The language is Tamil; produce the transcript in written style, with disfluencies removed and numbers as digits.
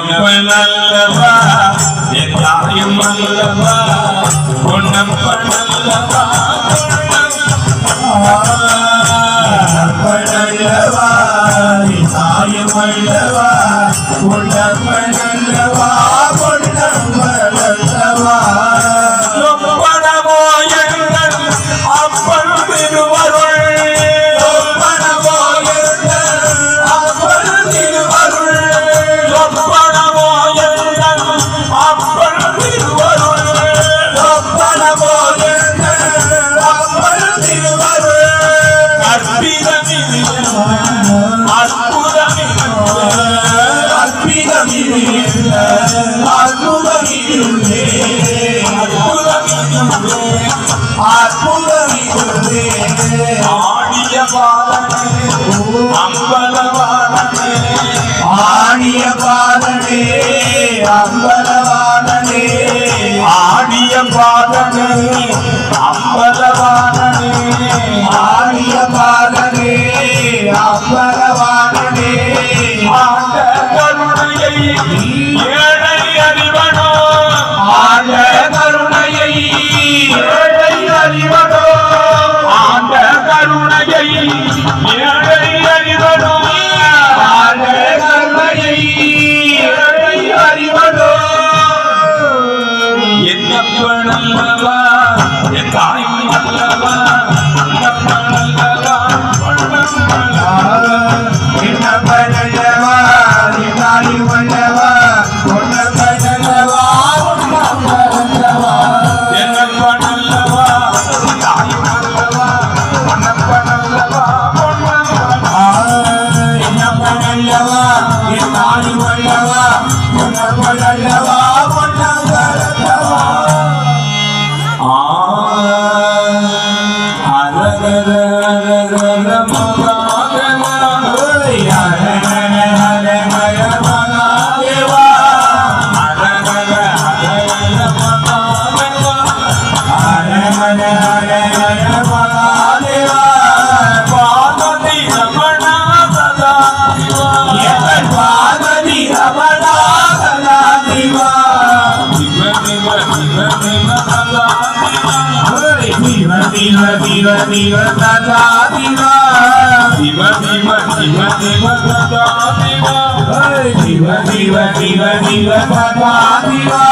என்னப்பனல்லவா என் தாயும் அல்லவா பொன்னப்பனல்லவா பொன்னப்பனல்லவா என் தாயும் அல்லவா பொன்னப்பனல்லவா பொன்னப்பனல்லவா சொப்பனமோ எங்கள் அப்பன் திருவருள் ஆடிய பாதனே அம்பலவானனே ஆடிய பாதனே அம்பலவானனே ஆடிய பாதனே அம்பலவானனே ஆண்ட கருணையை ஏழை அறிவனோ ஆண்ட கருணையை ஏழை அறிவனோ ஆண்ட கருணையை ஏழை அறிவனோ ஆண்ட கருணையை ஏழை அறிவனோ என்னப்பனல்லவா என் தாயும் அல்லவா என்னப்பனல்லவா என்னப்பனல்லவா என் தாயும் அல்லவா பொன்னப்பனல்லவா பொன்னப்பனல்லவா என்னப்பனல்லவா என் தாயும் அல்லவா பொன்னப்பனல்லவா என்னப்பனல்லவா என் தாயும் அல்லவா பொன்னப்பனல்லவா பொன்னப்பனல்லவா அரகர அரகர மகாதேவா அரகர அரகர மகாதேவா அரகர அரகர மகாதேவா அரகர அரகர மகாதேவா பாததி ரமணா சதா சிவா என் பாததி ரமணா சதா சிவா சிவ சிவ சிவ சிவ சதா சிவ சிவ சிவ சிவ சதா சிவா சிவ சிவ சிவ சிவ சதா சிவா சிவ சிவ சிவ சிவ சதா சிவா